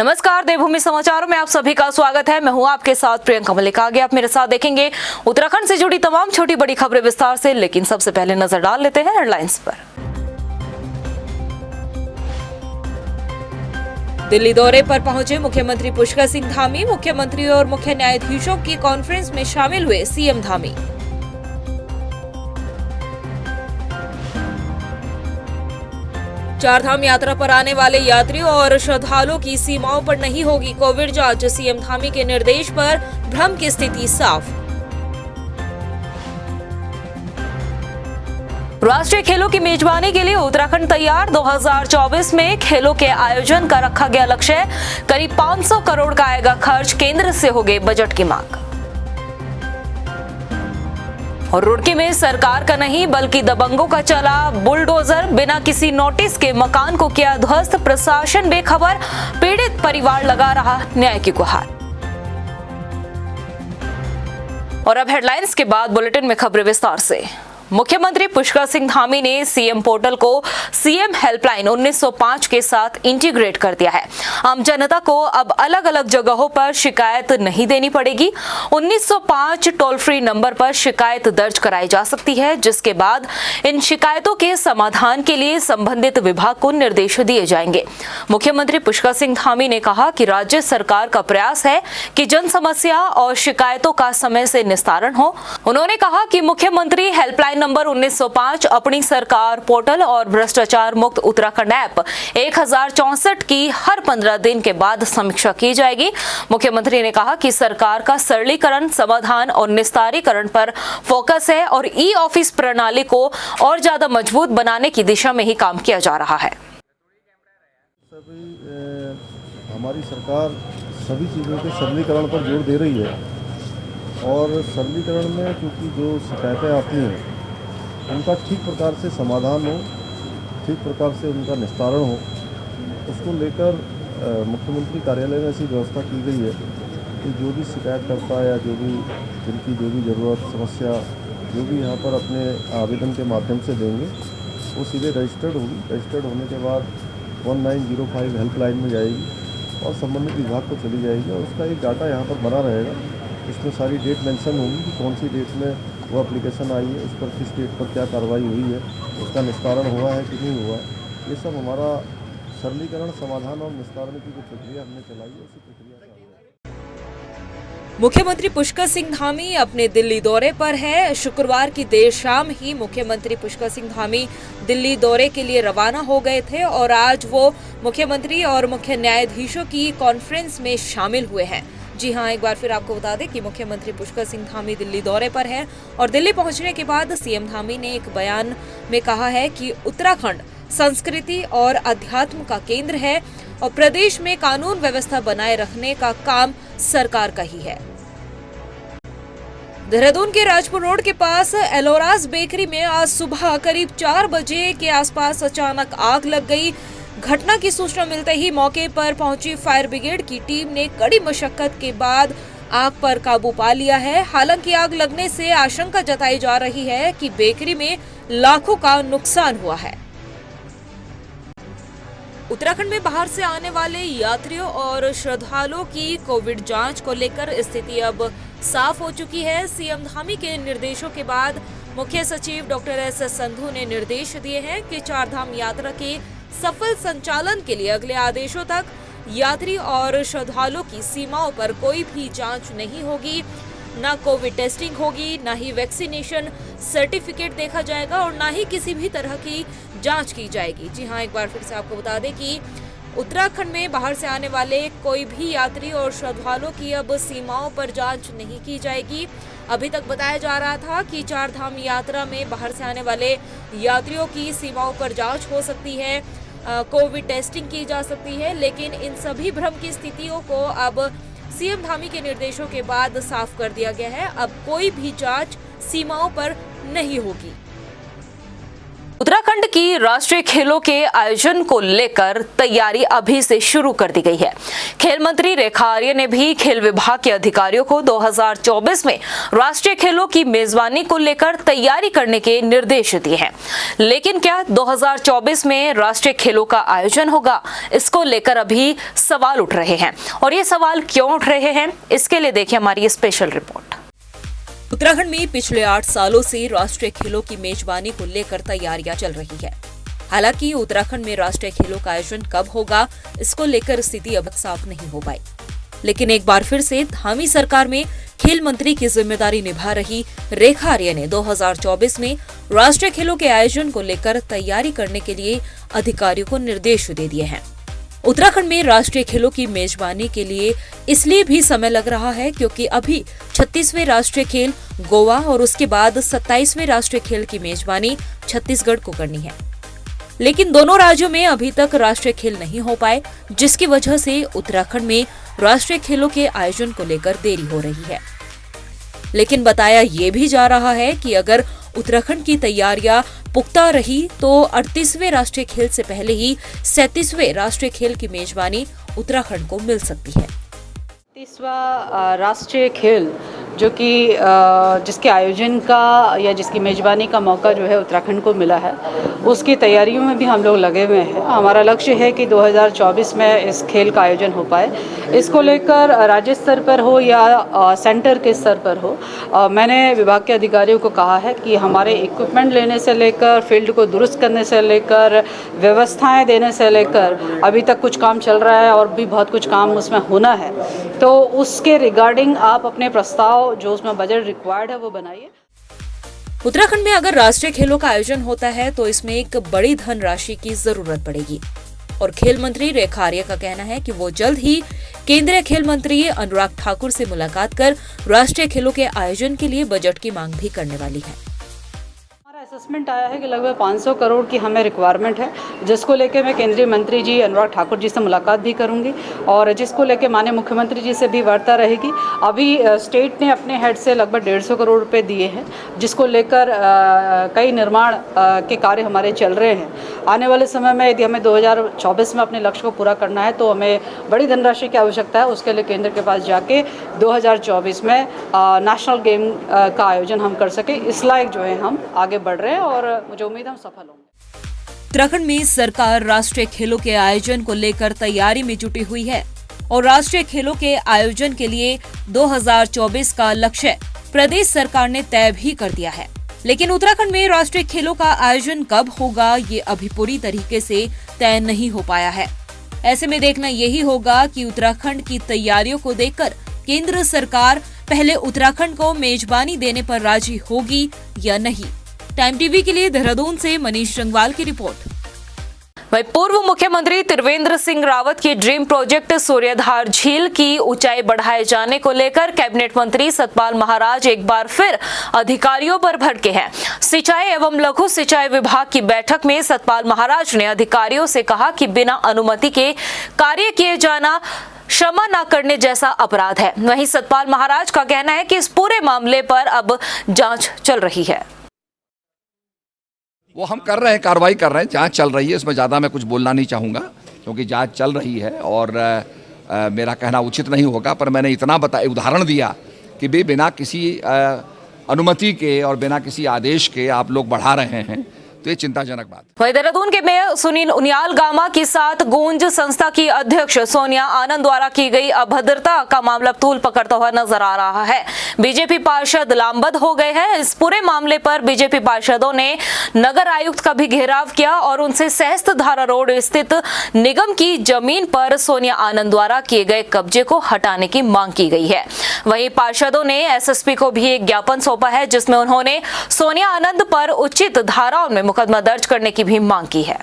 नमस्कार, देवभूमि समाचारों में आप सभी का स्वागत है। मैं हूं आपके साथ प्रियंका मलिक। आगे आप मेरे साथ देखेंगे उत्तराखंड से जुड़ी तमाम छोटी बड़ी खबरें विस्तार से, लेकिन सबसे पहले नजर डाल लेते हैं हेडलाइंस पर। दिल्ली दौरे पर पहुंचे मुख्यमंत्री पुष्कर सिंह धामी। मुख्यमंत्री और मुख्य न्यायाधीशों की कॉन्फ्रेंस में शामिल हुए सीएम धामी। चारधाम यात्रा पर आने वाले यात्रियों और श्रद्धालुओं की सीमाओं पर नहीं होगी कोविड जांच। सीएम धामी के निर्देश पर भ्रम की स्थिति साफ। राष्ट्रीय खेलों की मेजबानी के लिए उत्तराखंड तैयार। 2024 में खेलों के आयोजन का रखा गया लक्ष्य। करीब 500 करोड़ का आएगा खर्च। केंद्र से होगी बजट की मांग। और रुड़की में सरकार का नहीं बल्कि दबंगों का चला बुलडोजर। बिना किसी नोटिस के मकान को किया ध्वस्त। प्रशासन बेखबर। पीड़ित परिवार लगा रहा न्याय की गुहार। और अब हेडलाइंस के बाद बुलेटिन में खबरें विस्तार से। मुख्यमंत्री पुष्कर सिंह धामी ने सीएम पोर्टल को सीएम हेल्पलाइन 1905 के साथ इंटीग्रेट कर दिया है। आम जनता को अब अलग अलग जगहों पर शिकायत नहीं देनी पड़ेगी। 1905 टोल फ्री नंबर पर शिकायत दर्ज कराई जा सकती है, जिसके बाद इन शिकायतों के समाधान के लिए संबंधित विभाग को निर्देश दिए जाएंगे। मुख्यमंत्री पुष्कर सिंह धामी ने कहा कि राज्य सरकार का प्रयास है कि जन समस्या और शिकायतों का समय से निस्तारण हो। उन्होंने कहा कि मुख्यमंत्री हेल्पलाइन नंबर 1905 अपनी सरकार पोर्टल और भ्रष्टाचार मुक्त उत्तराखंड ऐप 1064 की हर 15 दिन के बाद समीक्षा की जाएगी। मुख्यमंत्री ने कहा कि सरकार का सरलीकरण, समाधान और निस्तारीकरण पर फोकस है और ई ऑफिस प्रणाली को और ज्यादा मजबूत बनाने की दिशा में ही काम किया जा रहा है। हमारी सरकार सभी चीज़ों के सरलीकरण पर जोर दे रही है और सरलीकरण में क्योंकि जो शिकायतें आती हैं उनका ठीक प्रकार से समाधान हो, ठीक प्रकार से उनका निस्तारण हो, उसको लेकर मुख्यमंत्री कार्यालय में ऐसी व्यवस्था की गई है कि जो भी शिकायत करता है या जो भी जिनकी जो भी ज़रूरत समस्या जो भी यहाँ पर अपने आवेदन के माध्यम से देंगे वो सीधे रजिस्टर्ड होगी। रजिस्टर्ड होने के बाद 1905 हेल्पलाइन में जाएगी और संबंधित विभाग को चली जाएगी और उसका एक डाटा यहाँ पर बना रहेगा। इसमें सारी डेट मेंशन होगी कि कौन सी डेट में वो एप्लीकेशन आई है, उस पर किस डेट पर क्या कार्रवाई हुई है, उसका निस्तारण हुआ है कि नहीं हुआ है। ये सब हमारा सरलीकरण, समाधान और निस्तारण की जो प्रक्रिया हमने चलाई है उसी प्रक्रिया का है। मुख्यमंत्री पुष्कर सिंह धामी अपने दिल्ली दौरे पर है। शुक्रवार की देर शाम ही मुख्यमंत्री पुष्कर सिंह धामी दिल्ली दौरे के लिए रवाना हो गए थे और आज वो मुख्यमंत्री और मुख्य न्यायाधीशों की कॉन्फ्रेंस में शामिल हुए हैं। जी हां, एक बार फिर आपको बता दें कि मुख्यमंत्री पुष्कर सिंह धामी दिल्ली दौरे पर हैं और दिल्ली पहुंचने के बाद सीएम धामी ने एक बयान में कहा है कि उत्तराखंड संस्कृति और अध्यात्म का केंद्र है और प्रदेश में कानून व्यवस्था बनाए रखने का काम सरकार का ही है। देहरादून के राजपुर रोड के पास एलोराज बेकरी में आज सुबह करीब 4 बजे के आसपास अचानक आग लग गई। घटना की सूचना मिलते ही मौके पर पहुंची फायर ब्रिगेड की टीम ने कड़ी मशक्कत के बाद आग पर काबू पा लिया है। हालांकि आग लगने से आशंका जताई जा रही है कि बेकरी में लाखों का नुकसान हुआ है। उत्तराखंड में बाहर से आने वाले यात्रियों और श्रद्धालुओं की कोविड जांच को लेकर स्थिति अब साफ हो चुकी है। सीएम धामी के निर्देशों के बाद मुख्य सचिव डॉक्टर एस संधू ने निर्देश दिए हैं कि चारधाम यात्रा के सफल संचालन के लिए अगले आदेशों तक यात्री और श्रद्धालुओं की सीमाओं पर कोई भी जांच नहीं होगी, न कोविड टेस्टिंग होगी, न ही वैक्सीनेशन सर्टिफिकेट देखा जाएगा और न ही किसी भी तरह की जांच की जाएगी। जी हां, एक बार फिर से आपको बता दें कि उत्तराखंड में बाहर से आने वाले कोई भी यात्री और श्रद्धालुओं की अब सीमाओं पर जांच नहीं की जाएगी। अभी तक बताया जा रहा था कि चारधाम यात्रा में बाहर से आने वाले यात्रियों की सीमाओं पर जांच हो सकती है, कोविड टेस्टिंग की जा सकती है, लेकिन इन सभी भ्रम की स्थितियों को अब सीएम धामी के निर्देशों के बाद साफ कर दिया गया है। अब कोई भी जांच सीमाओं पर नहीं होगी। उत्तराखंड की राष्ट्रीय खेलों के आयोजन को लेकर तैयारी अभी से शुरू कर दी गई है। खेल मंत्री रेखा आर्य ने भी खेल विभाग के अधिकारियों को 2024 में राष्ट्रीय खेलों की मेजबानी को लेकर तैयारी करने के निर्देश दिए हैं। लेकिन क्या 2024 में राष्ट्रीय खेलों का आयोजन होगा, इसको लेकर अभी सवाल उठ रहे हैं। और ये सवाल क्यों उठ रहे हैं, इसके लिए देखिए हमारी स्पेशल रिपोर्ट। उत्तराखंड में पिछले 8 सालों से राष्ट्रीय खेलों की मेजबानी को लेकर तैयारियां चल रही है। हालांकि उत्तराखंड में राष्ट्रीय खेलों का आयोजन कब होगा, इसको लेकर स्थिति अब साफ नहीं हो पाई। लेकिन एक बार फिर से धामी सरकार में खेल मंत्री की जिम्मेदारी निभा रही रेखा आर्य ने 2024 में राष्ट्रीय खेलों के आयोजन को लेकर तैयारी करने के लिए अधिकारियों को निर्देश दे दिए हैं। उत्तराखंड में राष्ट्रीय खेलों की मेजबानी के लिए इसलिए भी समय लग रहा है क्योंकि अभी 36वें राष्ट्रीय खेल गोवा और उसके बाद 27वें राष्ट्रीय खेल की मेजबानी छत्तीसगढ़ को करनी है। लेकिन दोनों राज्यों में अभी तक राष्ट्रीय खेल नहीं हो पाए, जिसकी वजह से उत्तराखंड में राष्ट्रीय खेलों के आयोजन को लेकर देरी हो रही है। लेकिन बताया ये भी जा रहा है कि अगर उत्तराखंड की तैयारियां पुख्ता रही तो 38वें राष्ट्रीय खेल से पहले ही 37वें राष्ट्रीय खेल की मेजबानी उत्तराखंड को मिल सकती है। 30वां राष्ट्रीय खेल जो कि जिसके आयोजन का या जिसकी मेजबानी का मौका जो है उत्तराखंड को मिला है, उसकी तैयारियों में भी हम लोग लगे हुए हैं। हमारा लक्ष्य है कि 2024 में इस खेल का आयोजन हो पाए। इसको लेकर राज्य स्तर पर हो या सेंटर के स्तर पर हो, मैंने विभाग के अधिकारियों को कहा है कि हमारे इक्विपमेंट लेने से लेकर, फील्ड को दुरुस्त करने से लेकर, व्यवस्थाएं देने से लेकर अभी तक कुछ काम चल रहा है और भी बहुत कुछ काम उसमें होना है। तो उसके रिगार्डिंग आप अपने प्रस्ताव जो उसमें बजट रिक्वायर्ड है वो बनाइए। उत्तराखंड में अगर राष्ट्रीय खेलों का आयोजन होता है तो इसमें एक बड़ी धनराशि की जरूरत पड़ेगी और खेल मंत्री रेखा आर्य का कहना है कि वो जल्द ही केंद्रीय खेल मंत्री अनुराग ठाकुर से मुलाकात कर राष्ट्रीय खेलों के आयोजन के लिए बजट की मांग भी करने वाली है। असेसमेंट आया है कि लगभग 500 करोड़ की हमें रिक्वायरमेंट है, जिसको लेके मैं केंद्रीय मंत्री जी अनुराग ठाकुर जी से मुलाकात भी करूंगी और जिसको लेके माननीय मुख्यमंत्री जी से भी वार्ता रहेगी। अभी स्टेट ने अपने हेड से लगभग 150 करोड़ रुपए दिए हैं, जिसको लेकर कई निर्माण के कार्य हमारे चल रहे हैं। आने वाले समय में यदि हमें 2024 में अपने लक्ष्य को पूरा करना है तो हमें बड़ी धनराशि की आवश्यकता है। उसके लिए केंद्र के पास जाके 2024 में नेशनल गेम का आयोजन हम कर सके, इस लायक जो है हम आगे बढ़ रहे हैं और मुझे उम्मीद है हम सफल होंगे। उत्तराखंड में सरकार राष्ट्रीय खेलों के आयोजन को लेकर तैयारी में जुटी हुई है और राष्ट्रीय खेलों के आयोजन के लिए 2024 का लक्ष्य प्रदेश सरकार ने तय भी कर दिया है। लेकिन उत्तराखंड में राष्ट्रीय खेलों का आयोजन कब होगा, ये अभी पूरी तरीके से तय नहीं हो पाया है। ऐसे में देखना यही होगा कि उत्तराखंड की तैयारियों को देखकर केंद्र सरकार पहले उत्तराखंड को मेजबानी देने पर राजी होगी या नहीं। टाइम टीवी के लिए देहरादून से मनीष रंगवाल की रिपोर्ट। वहीं पूर्व मुख्यमंत्री त्रिवेंद्र सिंह रावत की ड्रीम प्रोजेक्ट सूर्यधार झील की ऊंचाई बढ़ाए जाने को लेकर कैबिनेट मंत्री सतपाल महाराज एक बार फिर अधिकारियों पर भड़के हैं। सिंचाई एवं लघु सिंचाई विभाग की बैठक में सतपाल महाराज ने अधिकारियों से कहा कि बिना अनुमति के कार्य किए जाना क्षमा न करने जैसा अपराध है। वहीं सतपाल महाराज का कहना है कि इस पूरे मामले पर अब जांच चल रही है। वो हम कर रहे हैं, कार्रवाई कर रहे हैं, जांच चल रही है। इसमें ज़्यादा मैं कुछ बोलना नहीं चाहूँगा क्योंकि जांच चल रही है और मेरा कहना उचित नहीं होगा। पर मैंने इतना उदाहरण दिया कि बिना किसी अनुमति के और बिना किसी आदेश के आप लोग बढ़ा रहे हैं, तो ये चिंताजनक बात। वहीं देहरादून के मेयर सुनील उनियाल गामा के साथ गूंज संस्था की अध्यक्ष सोनिया आनंद द्वारा की गई अभद्रता का मामला तूल पकड़ता हुआ नजर आ रहा है। बीजेपी पार्षद लामबंद हो गए हैं। इस पूरे मामले पर बीजेपी पार्षदों ने नगर आयुक्त का भी घेराव किया और उनसे सहस्त्रधारा रोड स्थित निगम की जमीन पर सोनिया आनंद द्वारा किए गए कब्जे को हटाने की मांग की गई है। वहीं पार्षदों ने एसएसपी को भी एक ज्ञापन सौंपा है, जिसमें उन्होंने सोनिया आनंद पर उचित धाराओं में मुकदमा दर्ज करने की भी मांग की है।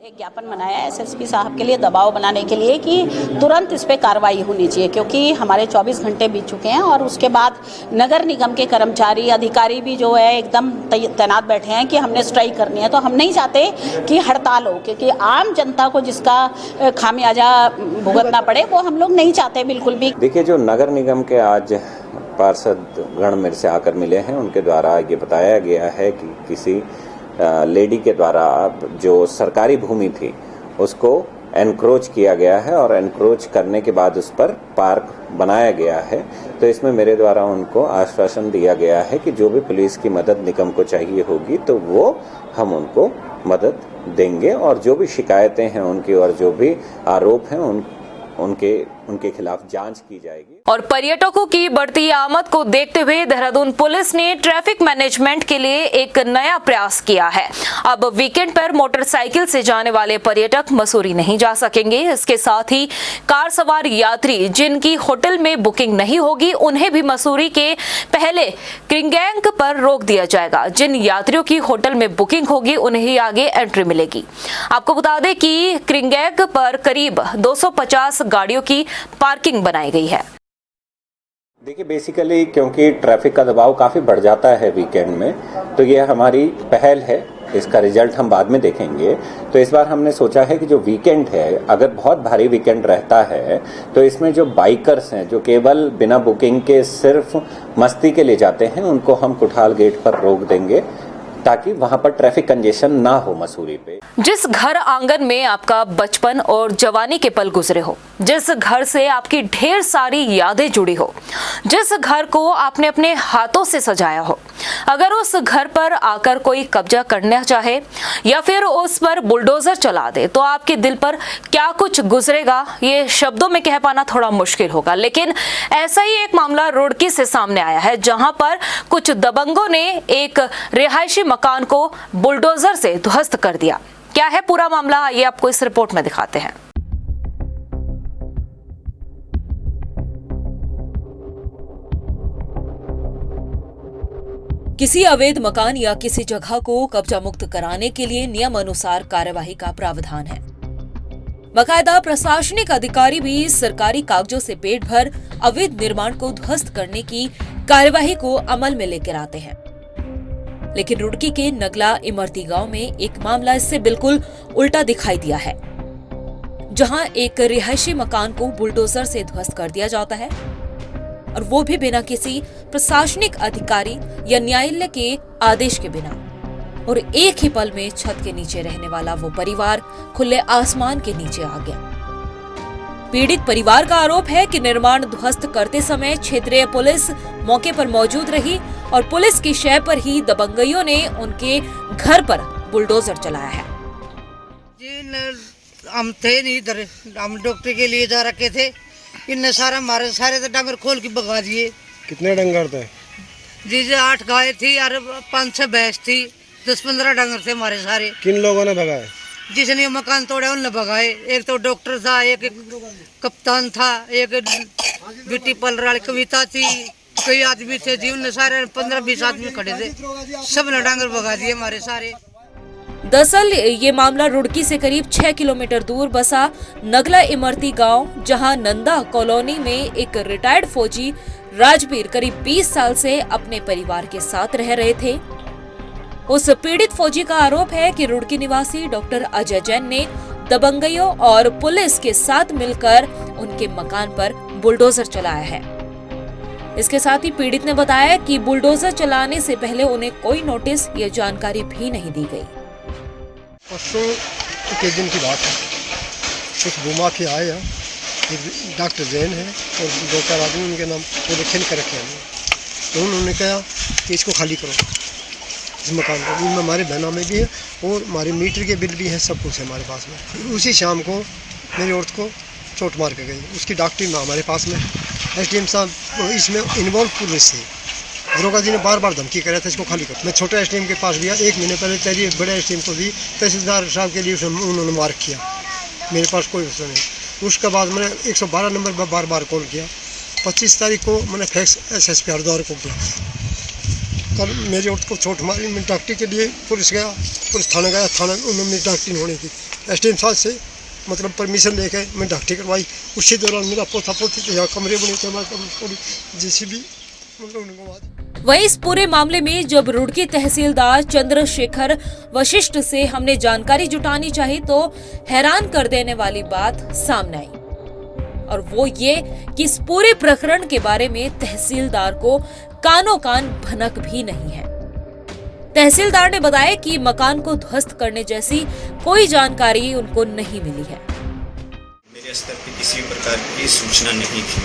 एक ज्ञापन बनाया है एसएसपी साहब के लिए, दबाव बनाने के लिए कि तुरंत इस पे कार्रवाई होनी चाहिए, क्योंकि हमारे 24 घंटे बीत चुके हैं और उसके बाद नगर निगम के कर्मचारी अधिकारी भी जो है एकदम तैनात बैठे हैं कि हमने स्ट्राइक करनी है। तो हम नहीं चाहते कि हड़ताल हो, क्योंकि आम जनता को जिसका खामियाजा भुगतना पड़े वो हम लोग नहीं चाहते बिल्कुल भी। देखिए, जो नगर निगम के आज पार्षद गण मेरे से आकर मिले हैं, उनके द्वारा ये बताया गया है कि किसी लेडी के द्वारा जो सरकारी भूमि थी उसको एनक्रोच किया गया है और एनक्रोच करने के बाद उस पर पार्क बनाया गया है। तो इसमें मेरे द्वारा उनको आश्वासन दिया गया है कि जो भी पुलिस की मदद निगम को चाहिए होगी तो वो हम उनको मदद देंगे और जो भी शिकायतें हैं उनकी और जो भी आरोप हैं उनके खिलाफ जांच की जाएगी। और पर्यटकों की बढ़ती आमद को देखते हुए देहरादून पुलिस ने ट्रैफिक मैनेजमेंट के लिए एक नया प्रयास किया है। अब वीकेंड पर मोटरसाइकिल से जाने वाले पर्यटक मसूरी नहीं जा सकेंगे। इसके साथ ही कार सवार यात्री जिनकी होटल में बुकिंग नहीं होगी उन्हें भी मसूरी के पहले क्रिंगैंग पर रोक दिया जाएगा। जिन यात्रियों की होटल में बुकिंग होगी उन्हें ही आगे एंट्री मिलेगी। आपको बता दें कि क्रिंगैंग पर करीब 250 गाड़ियों की पार्किंग बनाई गई है। देखिए, बेसिकली क्योंकि ट्रैफिक का दबाव काफ़ी बढ़ जाता है वीकेंड में, तो ये हमारी पहल है। इसका रिजल्ट हम बाद में देखेंगे। तो इस बार हमने सोचा है कि जो वीकेंड है, अगर बहुत भारी वीकेंड रहता है तो इसमें जो बाइकर्स हैं जो केवल बिना बुकिंग के सिर्फ मस्ती के लिए जाते हैं उनको हम कुठाल गेट पर रोक देंगे ताकि वहां पर ट्रैफिक कंजेशन ना हो मसूरी पे। जिस घर आंगन में आपका बचपन और जवानी के पल गुजरे हो, जिस घर से आपकी ढेर सारी यादें जुड़ी हो, जिस घर को आपने अपने हाथों से सजाया हो, अगर उस घर पर आकर कोई कब्जा करना चाहे या फिर उस पर बुलडोजर चला दे तो आपके दिल पर क्या कुछ गुजरेगा ये शब्दों में कह पाना थोड़ा मुश्किल होगा। लेकिन ऐसा ही एक मामला रुड़की से सामने आया है जहां पर कुछ दबंगों ने एक रिहायशी मकान को बुलडोजर से ध्वस्त कर दिया। क्या है पूरा मामला, ये आपको इस रिपोर्ट में दिखाते हैं। किसी अवैध मकान या किसी जगह को कब्जा मुक्त कराने के लिए नियम अनुसार कार्यवाही का प्रावधान है। बाकायदा प्रशासनिक अधिकारी भी सरकारी कागजों से पेट भर अवैध निर्माण को ध्वस्त करने की कार्यवाही को अमल में लेकर आते हैं। लेकिन रुड़की के नगला इमरती गांव में एक मामला इससे बिल्कुल उल्टा दिखाई दिया है, जहां एक रिहायशी मकान को बुलडोजर से ध्वस्त कर दिया जाता है और वो भी बिना किसी प्रशासनिक अधिकारी या न्यायालय के आदेश के बिना। और एक ही पल में छत के नीचे रहने वाला वो परिवार खुले आसमान के नीचे आ गया। पीड़ित परिवार का आरोप है कि निर्माण ध्वस्त करते समय क्षेत्रीय पुलिस मौके पर मौजूद रही और पुलिस की शय पर ही दबंगइयों ने उनके घर पर बुलडोजर चलाया है। हम थे नहीं इधर, हम डॉक्टर के लिए जा रखे थे। इनने सारे तो डंगर खोल के भगा दिए। कितने डंगर थे जी? 8 गाय थी और 5-6 भैंस थी, 10-15 डंगर थे हमारे सारे। किन लोगों ने भगाए? जिसने मकान तोड़ा उनने भगाए। एक तो डॉक्टर था, एक कप्तान था, एक ब्यूटी पार्लर वाली कविता थी, कई आदमी थे जी। उनने सारे 15-20 आदमी खड़े थे, सब ने डंगर भगा दिए हमारे सारे। दरअसल ये मामला रुड़की से करीब 6 किलोमीटर दूर बसा नगला इमरती गांव, जहां नंदा कॉलोनी में एक रिटायर्ड फौजी राजवीर करीब 20 साल से अपने परिवार के साथ रह रहे थे। उस पीड़ित फौजी का आरोप है कि रुड़की निवासी डॉक्टर अजय जैन ने दबंगइयों और पुलिस के साथ मिलकर उनके मकान पर बुलडोजर चलाया है। इसके साथ ही पीड़ित ने बताया कि बुलडोजर चलाने से पहले उन्हें कोई नोटिस या जानकारी भी नहीं दी गई। परसों के दिन की बात है, कुछ घुमा के आए हैं, एक डॉक्टर जैन है और 2-4 आदमी उनके नाम वो लिखन कर रखे हैं। तो उन्होंने कहा कि इसको खाली करो, इस मकान को। इनमें हमारे बहना में भी है और हमारे मीटर के बिल भी है, सब कुछ है हमारे पास में। उसी शाम को मेरी औरत को चोट मार के गई, उसकी डॉक्टरी में हमारे पास में। SDM साहब इसमें इन्वॉल्व पुलिस से दरोगा जी ने बार धमकी कराया था इसको खाली करो। मैं छोटे SDM के पास गया, 1 महीने पहले तेरी बड़े SDM को भी तहसीलदार साहब के लिए उन्होंने मार्क किया। मेरे पास कोई उसका नहीं। उसके बाद मैंने 112 नंबर पर बार कॉल किया। 25 तारीख को मैंने फैक्स SSP हरिद्वार को किया। कल मेरी औरत को चोट मारी, मैं डॉक्टरी के लिए पुलिस थाने गया। थाना उन्होंने मेरी डॉक्टरी होने की SDM साहब से मतलब परमिशन लेके मैं डॉक्टरी करवाई। उसी दौरान मेरा पोता पोती यहाँ कमरे बने थे, JCB वहीं इस पूरे मामले में जब रुड़की तहसीलदार चंद्रशेखर वशिष्ठ से हमने जानकारी जुटानी चाही तो हैरान कर देने वाली बात सामने आई, और वो ये कि इस पूरे प्रकरण के बारे में तहसीलदार को कानो कान भनक भी नहीं है। तहसीलदार ने बताया कि मकान को ध्वस्त करने जैसी कोई जानकारी उनको नहीं मिली है। मेरे स्तर पर किसी प्रकार की सूचना नहीं थी,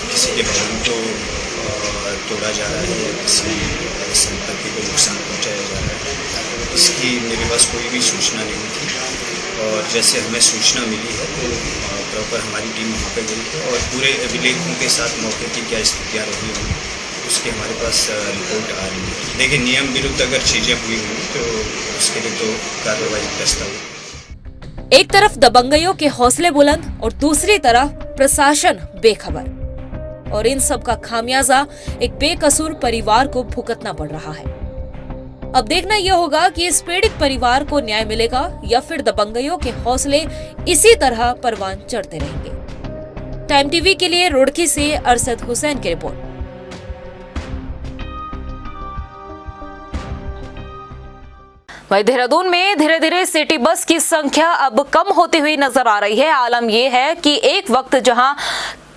किसी के भवन को तोड़ा जा रहा है, किसी संपत्ति को नुकसान पहुंचाया जा रहा है, इसकी मेरे पास कोई भी सूचना नहीं थी। और जैसे हमें सूचना मिली है तो प्रॉपर हमारी टीम वहाँ पे गई है और पूरे अभिलेखों के साथ मौके की क्या स्थितियाँ रही होंगी उसकी हमारे पास रिपोर्ट आ रही है। देखिए, नियम विरुद्ध अगर चीज़ें हुई होंगी तो उसके लिए तो कार्रवाई प्रस्तावित। एक तरफ दबंगइयों के हौसले बुलंद और दूसरी तरफ प्रशासन बेखबर, और इन सब का खामियाजा एक बेकसूर परिवार को भुगतना पड़ रहा है। अब देखना यह होगा कि इस पीड़ित परिवार को न्याय मिलेगा या फिर दबंगइयों के हौसले इसी तरह परवान चढ़ते रहेंगे। टाइम टीवी के लिए रुड़की से अरशद हुसैन की रिपोर्ट। वहीं देहरादून में धीरे धीरे सिटी बस की संख्या अब कम होती हुई नजर आ रही है। आलम यह है कि एक वक्त जहां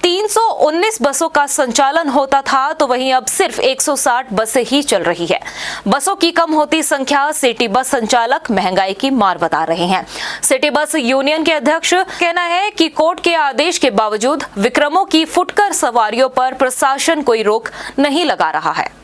319 बसों का संचालन होता था तो वहीं अब सिर्फ 160 बसें ही चल रही है। बसों की कम होती संख्या सिटी बस संचालक महंगाई की मार बता रहे हैं। सिटी बस यूनियन के अध्यक्ष कहना है कि कोर्ट के आदेश के बावजूद विक्रमों की फुटकर सवारियों पर प्रशासन कोई रोक नहीं लगा रहा है।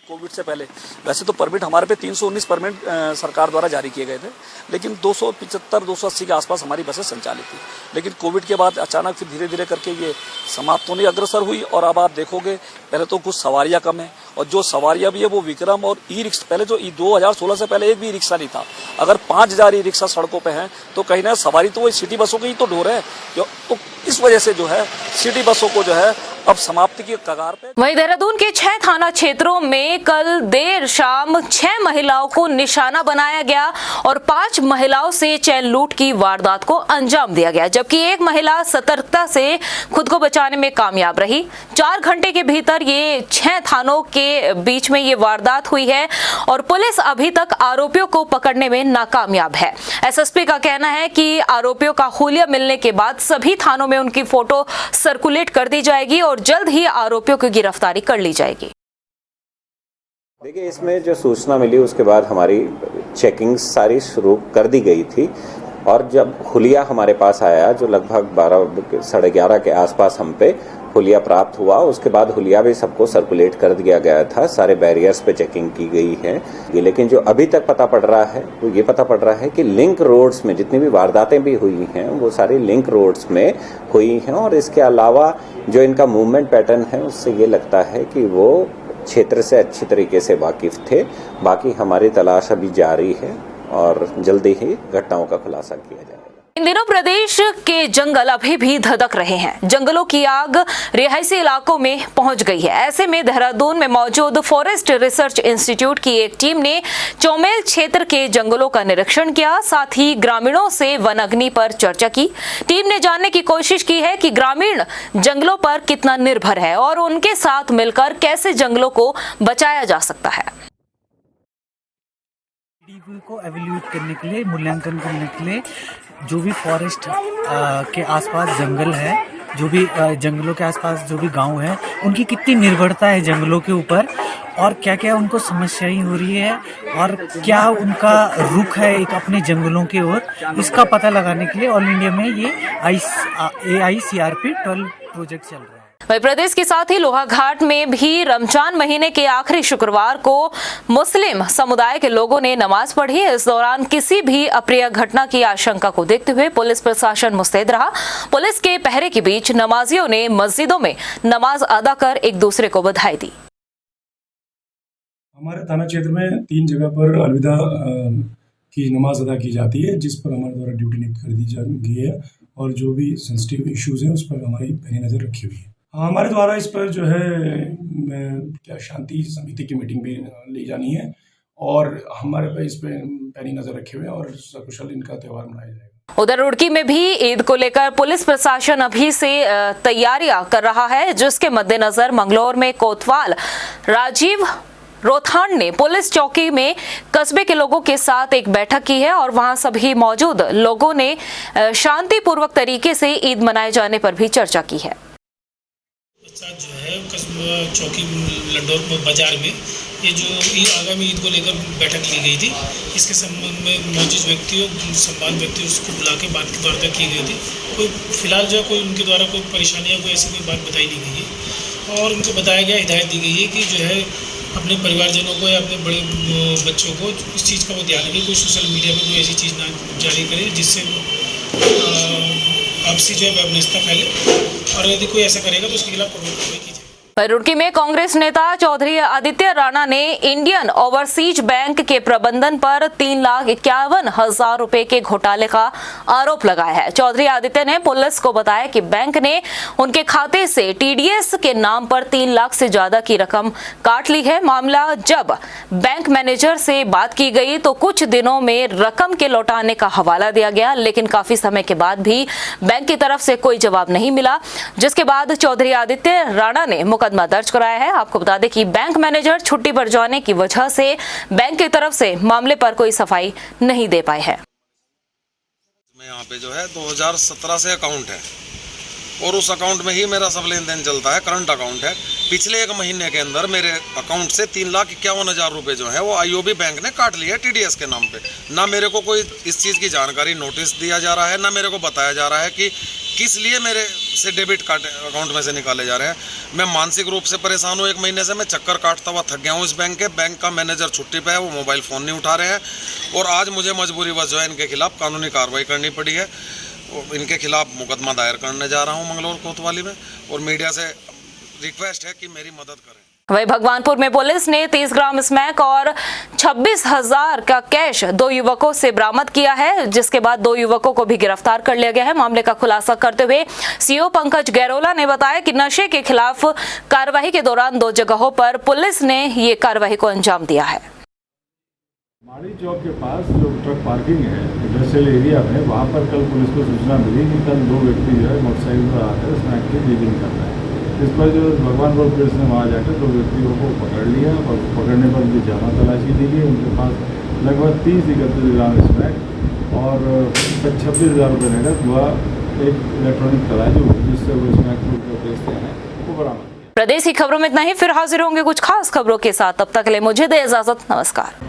कोविड से पहले वैसे तो परमिट हमारे पे 319 परमिट सरकार द्वारा जारी किए गए थे, लेकिन 275-280 के आसपास हमारी बसें संचालित थी। लेकिन कोविड के बाद अचानक फिर धीरे धीरे करके ये समाप्त होने अग्रसर हुई और अब आप देखोगे पहले तो कुछ सवारियां कम है और जो सवारियां भी है वो विक्रम और ई रिक्शा, पहले जो 2016 से पहले एक भी रिक्शा नहीं था। अगर 5000 ई रिक्शा सड़कों पे हैं तो कहीं ना सवारी तो वही सिटी बसों की ही तो ढोर है। तो इस वजह से जो है सिटी बसों को जो है अब समाप्ति की कगार पे। वहीं देहरादून के 6 थाना क्षेत्रों में कल देर शाम 6 महिलाओं को निशाना बनाया गया और 5 महिलाओं से चैन लूट की वारदात को अंजाम दिया गया, जबकि एक महिला सतर्कता से खुद को बचाने में कामयाब रही। 4 घंटे के भीतर ये 6 थानों के बीच में ये वारदात हुई है और पुलिस अभी तक आरोपियों को पकड़ने में नाकामयाब है। एसएसपी का कहना है कि आरोपियों का हुलिया मिलने के बाद सभी थानों में उनकी फोटो सर्कुलेट कर दी जाएगी और जल्द ही आरोपियों की गिरफ्तारी कर ली जाएगी। देखिए, इसमें जो सूचना मिली उसके बाद हमारी चेकिंग सारी शुरू कर दी गई थी और जब हुलिया हमारे पास आया जो लगभग 12 साढ़े 11 के आसपास हम पे हुलिया प्राप्त हुआ, उसके बाद हुलिया भी सबको सर्कुलेट कर दिया गया था। सारे बैरियर्स पे चेकिंग की गई है। लेकिन जो अभी तक पता पड़ रहा है वो ये पता पड़ रहा है कि लिंक रोड्स में जितनी भी वारदातें भी हुई हैं वो सारी लिंक रोड्स में हुई हैं और इसके अलावा जो इनका मूवमेंट पैटर्न है उससे ये लगता है कि वो क्षेत्र से अच्छी तरीके से वाकिफ थे। बाकी हमारी तलाश अभी जारी है और जल्दी ही घटनाओं का खुलासा किया जाएगा। इन दिनों प्रदेश के जंगल अभी भी धधक रहे हैं। जंगलों की आग रिहायशी इलाकों में पहुंच गई है। ऐसे में देहरादून में मौजूद फॉरेस्ट रिसर्च इंस्टीट्यूट की एक टीम ने चौमेल क्षेत्र के जंगलों का निरीक्षण किया, साथ ही ग्रामीणों से वन अग्नि पर चर्चा की। टीम ने जानने की कोशिश की है कि ग्रामीण जंगलों पर कितना निर्भर है और उनके साथ मिलकर कैसे जंगलों को बचाया जा सकता है। को एवेल्यूएट करने के लिए, मूल्यांकन करने के लिए जो भी फॉरेस्ट के आसपास जंगल है, जो भी जंगलों के आसपास जो भी गांव है, उनकी कितनी निर्भरता है जंगलों के ऊपर और क्या क्या उनको समस्याएं हो रही है और क्या उनका रुख है एक अपने जंगलों की ओर, इसका पता लगाने के लिए ऑल इंडिया में ये AICRP 12 प्रोजेक्ट चल रहा है। वहीं प्रदेश के साथ ही लोहाघाट में भी रमजान महीने के आखिरी शुक्रवार को मुस्लिम समुदाय के लोगों ने नमाज पढ़ी। इस दौरान किसी भी अप्रिय घटना की आशंका को देखते हुए पुलिस प्रशासन मुस्तैद रहा। पुलिस के पहरे के बीच नमाजियों ने मस्जिदों में नमाज अदा कर एक दूसरे को बधाई दी। हमारे थाना क्षेत्र में 3 जगह पर अलविदा की नमाज अदा की जाती है, जिस पर हमारे द्वारा ड्यूटी नियुक्त कर दी गई है और जो भी सेंसिटिव इश्यूज हैं उस पर हमारी पैनी नज़र रखी हुई है। हमारे द्वारा इस पर जो है क्या शांति समिति की मीटिंग भी ली जानी है और हमारे पे इस पर पैनी नज़र रखे हुए और सकुशल इनका त्यौहार मनाया जाएगा। उधर रुड़की में भी ईद को लेकर पुलिस प्रशासन अभी से तैयारियां कर रहा है, जिसके मद्देनजर मंगलौर में कोतवाल राजीव रोथान ने पुलिस चौकी में कस्बे के लोगों के साथ एक बैठक की है और वहां सभी मौजूद लोगों ने शांतिपूर्वक तरीके से ईद मनाए जाने पर भी चर्चा की है। जो है कस्बा चौकी लड्डौर बाजार में ये जो आगामी ईद को लेकर बैठक ली गई थी, इसके संबंध में मौजूद व्यक्तियों संबंधित व्यक्तियों उसको बुला के बात की वार्ता की गई थी। कोई फिलहाल जो कोई उनके द्वारा कोई परेशानियाँ कोई ऐसी कोई बात बताई नहीं गई है और उनको बताया गया, हिदायत दी गई है कि जो है अपने परिवारजनों को या अपने बड़े बच्चों को इस चीज़ का वो ध्यान रखें, कोई सोशल मीडिया पर कोई ऐसी चीज़ ना जारी करे जिससे आपसी जो है व्यवस्था फैले और यदि कोई ऐसा करेगा तो उसके खिलाफ कार्रवाई की जाए। रुड़की में कांग्रेस नेता चौधरी आदित्य राणा ने इंडियन ओवरसीज बैंक के प्रबंधन पर 3,51,000 रुपए के घोटाले का आरोप लगाया है। चौधरी आदित्य ने पुलिस को बताया कि बैंक ने उनके खाते से टीडीएस के नाम पर 3 लाख से ज्यादा की रकम काट ली है। मामला जब बैंक मैनेजर से बात की गई तो कुछ दिनों में रकम के लौटाने का हवाला दिया गया, लेकिन काफी समय के बाद भी बैंक की तरफ से कोई जवाब नहीं मिला, जिसके बाद चौधरी आदित्य राणा ने मुकदमा दर्ज कराया है। आपको बता दें कि बैंक मैनेजर छुट्टी पर जाने की वजह से बैंक की तरफ से मामले पर कोई सफाई नहीं दे पाए हैं। यहाँ पे जो है 2017 से अकाउंट है और उस अकाउंट में ही मेरा सब लेन देन चलता है, करंट अकाउंट है। पिछले 1 महीने के अंदर मेरे अकाउंट से 3,51,000 रुपए जो है वो आईओबी बैंक ने काट लिए टीडीएस के नाम पे। ना मेरे को कोई इस चीज़ की जानकारी नोटिस दिया जा रहा है, ना मेरे को बताया जा रहा है कि किस लिए मेरे से डेबिट कार्ड अकाउंट में से निकाले जा रहे हैं। मैं मानसिक रूप से परेशान हूँ। 1 महीने से मैं चक्कर काटता हुआ थक गया हूँ इस बैंक के। बैंक का मैनेजर छुट्टी पे है, वो मोबाइल फ़ोन नहीं उठा रहे हैं और आज मुझे मजबूरीवश जो है इनके खिलाफ कानूनी कार्रवाई करनी पड़ी है। इनके खिलाफ मुकदमा दायर करने जा रहा हूँ मंगलौर कोतवाली में और मीडिया से रिक्वेस्ट है कि मेरी मदद करें। वहीं भगवानपुर में पुलिस ने 30 ग्राम स्मैक और 26,000 का कैश 2 युवकों से बरामद किया है, जिसके बाद 2 युवकों को भी गिरफ्तार कर लिया गया है। मामले का खुलासा करते हुए सीओ पंकज गैरोला ने बताया कि नशे के खिलाफ कार्रवाई के दौरान 2 जगहों पर पुलिस ने ये कार्रवाई को अंजाम दिया है। माड़ी चौक के पास जो ट्रक पार्किंग है इंडस्ट्रियल एरिया में, वहाँ पर कल पुलिस को सूचना मिली कि कल 2 व्यक्ति जो है मोटरसाइकिल पर आकर स्मैक की डीलिंग कर रहे हैं। इस पर जो भगवानपुर पुलिस ने वहाँ जाकर 2 व्यक्तियों को पकड़ लिया और पकड़ने पर उनकी जामा तलाशी दी गई। उनके पास लगभग 30-31 ग्राम स्मैक और 26,000 रुपये नकद हुआ एक इलेक्ट्रॉनिक तराजू जिससे वो स्मैक को बेचते हैं वो बरामद। प्रदेश की खबरों में इतना ही, फिर हाजिर होंगे कुछ खास खबरों के साथ। तब तक के लिए मुझे दे इजाजत, नमस्कार।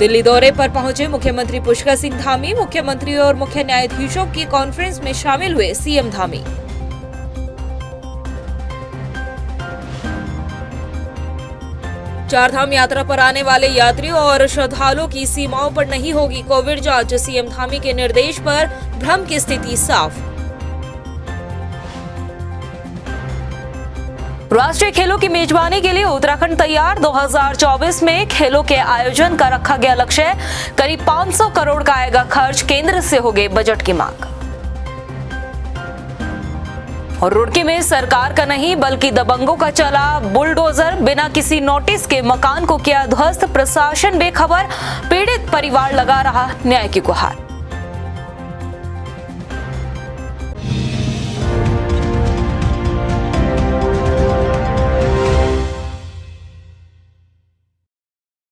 दिल्ली दौरे पर पहुंचे मुख्यमंत्री पुष्कर सिंह धामी। मुख्यमंत्री और मुख्य न्यायाधीशों की कॉन्फ्रेंस में शामिल हुए सीएम धामी। चारधाम यात्रा पर आने वाले यात्रियों और श्रद्धालुओं की सीमाओं पर नहीं होगी कोविड जांच। सीएम धामी के निर्देश पर भ्रम की स्थिति साफ। राष्ट्रीय खेलों की मेजबानी के लिए उत्तराखंड तैयार। 2024 में खेलों के आयोजन का रखा गया लक्ष्य। करीब 500 करोड़ का आएगा खर्च। केंद्र से होगी बजट की मांग। और रुड़की में सरकार का नहीं बल्कि दबंगों का चला बुलडोजर। बिना किसी नोटिस के मकान को किया ध्वस्त। प्रशासन बेखबर। पीड़ित परिवार लगा रहा न्याय की गुहार।